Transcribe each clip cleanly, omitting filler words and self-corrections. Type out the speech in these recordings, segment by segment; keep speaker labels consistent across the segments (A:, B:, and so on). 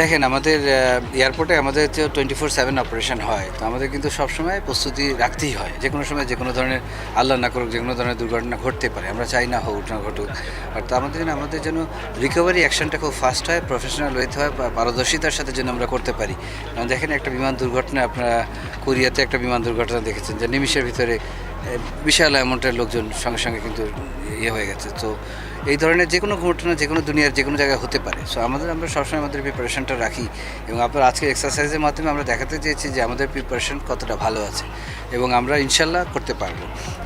A: দেখেন আমাদের এয়ারপোর্টে আমাদের যে 24/7 অপারেশন হয়, তো আমাদের কিন্তু সবসময় প্রস্তুতি রাখতেই হয়। যে কোনো সময় যে কোনো ধরনের, আল্লাহ না করুক, যে কোনো ধরনের দুর্ঘটনা ঘটতে পারে, আমরা চাই না হোক না ঘটুক। আর তো আমাদের যেন রিকভারি অ্যাকশনটা খুব ফাস্ট হয়, প্রফেশনাল ওয়েতে হয়, পারদর্শিতার সাথে যেন আমরা করতে পারি। কারণ দেখেন একটা বিমান দুর্ঘটনা, আপনারা কোরিয়াতে একটা বিমান দুর্ঘটনা দেখেছেন যে নিমিষের ভিতরে বিশাল অ্যামাউন্টের লোকজন সঙ্গে সঙ্গে কিন্তু হয়ে গেছে। তো এই ধরনের যে কোনো ঘটনা যে কোনো দুনিয়ার যে কোনো জায়গায় হতে পারে। সো আমরা সবসময় আমাদের প্রিপারেশনটা রাখি, এবং আপনার আজকে এক্সারসাইজের মাধ্যমে আমরা দেখাতে চেয়েছি যে আমাদের প্রিপারেশন কতটা ভালো আছে, এবং আমরা ইনশাল্লাহ করতে পারবো।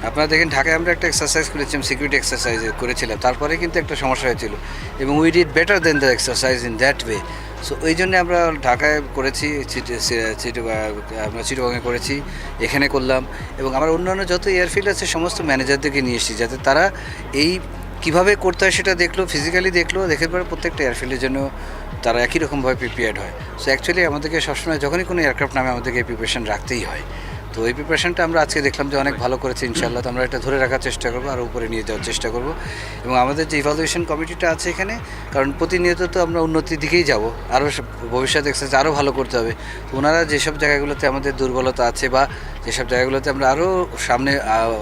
A: আপনারা দেখেন ঢাকায় আমরা একটা এক্সারসাইজ করেছিলাম, সিকিউরিটি এক্সারসাইজ করেছিলাম, তারপরে কিন্তু একটা সমস্যা হয়েছিল, এবং we did better then the exercise in that way. So ওই জন্যে আমরা ঢাকায় করেছি, আমরা চিটাগংয়ে করেছি, এখানে করলাম, এবং আমার অন্যান্য যত এয়ারফিল্ড আছে সমস্ত ম্যানেজারদেরকে নিয়ে এসেছি, যাতে তারা এই কীভাবে করতে হয় সেটা দেখলো, ফিজিক্যালি দেখলো, দেখে পরে প্রত্যেকটা এয়ারফিল্ডের জন্য তারা একই রকমভাবে প্রিপেয়ার্ড হয়। সো অ্যাকচুয়ালি আমাদেরকে সবসময় যখনই কোনো এয়ারক্রাফট নামে আমাদেরকে প্রিপারেশন রাখতেই হয়। তো এই প্রিপারেশনটা আমরা আজকে দেখলাম যে অনেক ভালো করেছে ইনশাআল্লাহ। তো আমরা এটা ধরে রাখার চেষ্টা করবো, আর উপরে নিয়ে যাওয়ার চেষ্টা করব। এবং আমাদের যে ইভালুয়েশন কমিটিটা আছে এখানে, কারণ প্রতিনিয়ত তো আমরা উন্নতির দিকেই যাব, আরও ভবিষ্যৎ এক্সারসাইজ আরও ভালো করতে হবে। তো ওনারা যেসব জায়গাগুলোতে আমাদের দুর্বলতা আছে, বা যেসব জায়গাগুলোতে আমরা আরও সামনে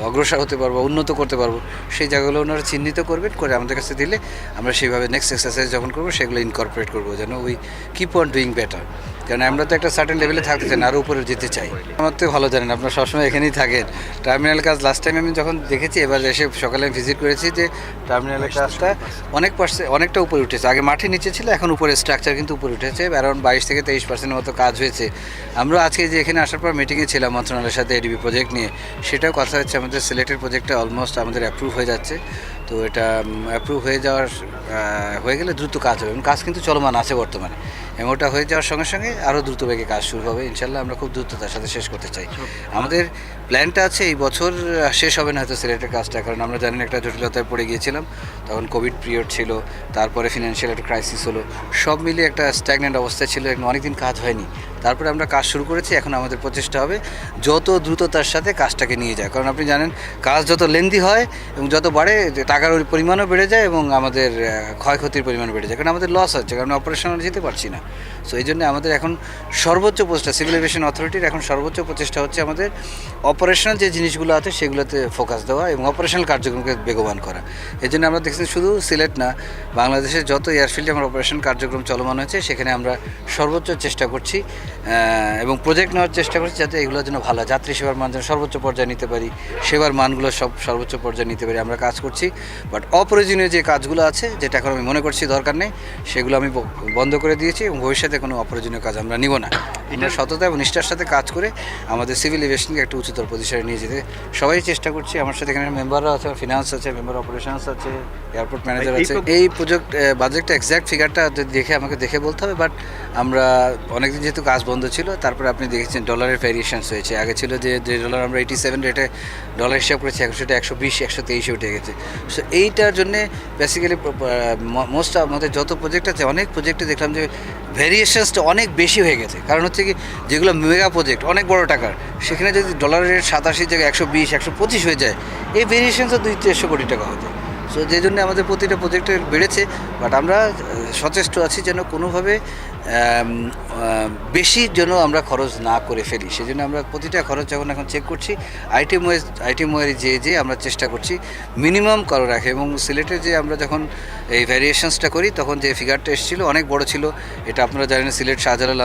A: অগ্রসর হতে পারবো, উন্নত করতে পারবো, সেই জায়গাগুলো ওনারা চিহ্নিত করবেন, করে আমাদের কাছে দিলে আমরা সেইভাবে নেক্সট এক্সারসাইজ যখন করবো সেগুলো ইনকর্পোরেট করবো, যেন we keep on doing better. কারণ আমরা তো একটা সার্টেন লেভেলে থাকতে চাই না, আরও উপরে যেতে চাই। আমার তো ভালো জানেন, আপনারা সবসময় এখানেই থাকেন। টার্মিনাল কাজ লাস্ট টাইম আমি যখন দেখেছি, এবার এসে সকালে আমি ভিজিট করেছি, যে টার্মিনালের কাজটা অনেকটা উপরে উঠেছে। আগে মাঠে নিচে ছিল, এখন উপরে স্ট্রাকচার কিন্তু উপরে উঠেছে, অ্যারাউন্ড 22-23% মতো কাজ হয়েছে। আমরা আজকে যে এখানে আসার পর মিটিংয়ে ছিলাম মন্ত্রণালয়ের সাথে এডিবি প্রজেক্ট নিয়ে, সেটাও কথা হচ্ছে আমাদের সিলেটের প্রজেক্টটা অলমোস্ট আমাদের অ্যাপ্রুভ হয়ে যাচ্ছে। তো এটা অ্যাপ্রুভ হয়ে হয়ে গেলে দ্রুত কাজ হবে, এবং কাজ কিন্তু চলমান আছে বর্তমানে, এবং ওটা হয়ে যাওয়ার সঙ্গে সঙ্গে আরও দ্রুত বেগে কাজ শুরু হবে ইনশাল্লাহ। আমরা খুব দ্রুততার সাথে শেষ করতে চাই। আমাদের প্ল্যানটা আছে এই বছর শেষ হবে না হয়তো সিলেটের কাজটা, কারণ আমরা জানেন একটা জটিলতায় পড়ে গিয়েছিলাম, তখন কোভিড পিরিয়ড ছিল, তারপরে ফিনান্সিয়াল একটা ক্রাইসিস হলো, সব মিলিয়ে একটা স্ট্যাগনেন্ট অবস্থা ছিল, অনেকদিন কাজ হয়নি। তারপরে আমরা কাজ শুরু করেছি। এখন আমাদের প্রচেষ্টা হবে যত দ্রুততার সাথে কাজটাকে নিয়ে যায়, কারণ আপনি জানেন কাজ যত লেন্দি হয় এবং যত বাড়ে, টাকার পরিমাণও বেড়ে যায়, এবং আমাদের ক্ষয়ক্ষতির পরিমাণ বেড়ে যায়, কারণ আমাদের লস হচ্ছে, কারণ অপারেশনাল যেতে পারছি না। সো এই জন্য আমাদের এখন সর্বোচ্চ প্রচেষ্টা, সিভিল এভিয়েশন অথরিটির এখন সর্বোচ্চ প্রচেষ্টা হচ্ছে আমাদের অপারেশনাল যে জিনিসগুলো আছে সেগুলোতে ফোকাস দেওয়া, এবং অপারেশনাল কার্যক্রমকে বেগবান করা। এই জন্য আমরা দেখছি শুধু সিলেট না, বাংলাদেশের যত এয়ারফিল্ডে আমার অপারেশন কার্যক্রম চলমান হয়েছে সেখানে আমরা সর্বোচ্চ চেষ্টা করছি, এবং প্রজেক্ট নেওয়ার চেষ্টা করছি, যাতে এগুলোর জন্য ভালো যাত্রী সেবার মান যেন সর্বোচ্চ পর্যায়ে নিতে পারি, সেবার মানগুলো সর্বোচ্চ পর্যায়ে নিতে পারি, আমরা কাজ করছি। বাট অপ্রয়োজনীয় যে কাজগুলো আছে, যেটা এখন আমি মনে করছি দরকার নেই, সেগুলো আমি বন্ধ করে দিয়েছি, এবং ভবিষ্যতে কোনো অপ্রয়োজনীয় কাজ আমরা নিব না। আমরা সততা এবং নিষ্ঠার সাথে কাজ করে আমাদের সিভিল এভিয়েশনকে একটা উচ্চতর পজিশনে নিয়ে যেতে সবাই চেষ্টা করছি। আমার সাথে এখানে মেম্বাররা আছে, ফিনান্স আছে, মেম্বার অপারেশনস আছে, এয়ারপোর্ট ম্যানেজার আছে। এই বাজেটটা এক্স্যাক্ট ফিগারটা আমাকে দেখে বলতে হবে, বাট আমরা অনেকদিন যেহেতু কাজ বন্ধ ছিল, তারপরে আপনি দেখেছেন ডলারের ভ্যারিয়েশনস হয়েছে। আগে ছিল যে ডলার আমরা 87 রেটে ডলার হিসাব করেছি, এখন সেটা 120-123 উঠে গেছে। সো এইটার জন্যে বেসিক্যালি মোস্ট আমাদের যত প্রজেক্ট আছে, অনেক প্রজেক্টে দেখলাম যে ভ্যারিয়েশনসটা অনেক বেশি হয়ে গেছে। কারণ হচ্ছে কি, যেগুলো মেগা প্রজেক্ট অনেক বড় টাকার, সেখানে যদি ডলারের রেট 87 জায়গায় 120-125 হয়ে যায়, এই ভ্যারিয়েশনসও 200-300 কোটি টাকা হতো। সো যে জন্য আমাদের প্রতিটা প্রজেক্টের বেড়েছে, বাট আমরা সচেষ্ট আছি যেন কোনোভাবে বেশি যেন আমরা খরচ না করে ফেলি। সেই জন্য আমরা প্রতিটা খরচ এখন চেক করছি, আইটেম যে আমরা চেষ্টা করছি মিনিমাম করে রাখে। এবং সিলেটে যে আমরা যখন এই ভ্যারিয়েশনসটা করি, তখন যে ফিগারটা এসেছিলো অনেক বড় ছিল। এটা আপনারা জানেন, সিলেট শাহজালাল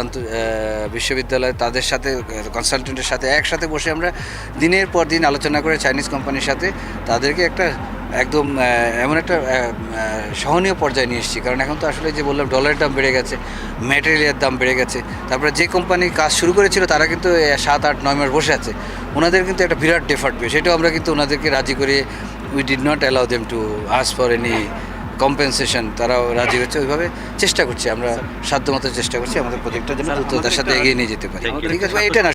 A: বিশ্ববিদ্যালয় তাদের সাথে কনসালটেন্টের সাথে একসাথে বসে আমরা দিনের পর দিন আলোচনা করে চাইনিজ কোম্পানির সাথে তাদেরকে একদম এমন একটা সহনীয় পর্যায়ে নিয়ে এসেছি। কারণ এখন তো আসলে যে বললাম, ডলারের দাম বেড়ে গেছে, ম্যাটেরিয়ালের দাম বেড়ে গেছে, তারপরে যে কোম্পানি কাজ শুরু করেছিল তারা কিন্তু 7-8-9 মাস বসে আছে, ওনাদের কিন্তু একটা বিরাট ডেফার্ট পেয়ে, সেটাও আমরা কিন্তু ওনাদেরকে রাজি করে we did not allow them to ask for any compensation, তারাও রাজি হচ্ছে। ওইভাবে চেষ্টা করছি, আমরা সাধ্যমতো চেষ্টা করছি আমাদের প্রজেক্টটার জন্য দ্রুততার সাথে এগিয়ে নিয়ে যেতে পারি। ঠিক আছে, এটা না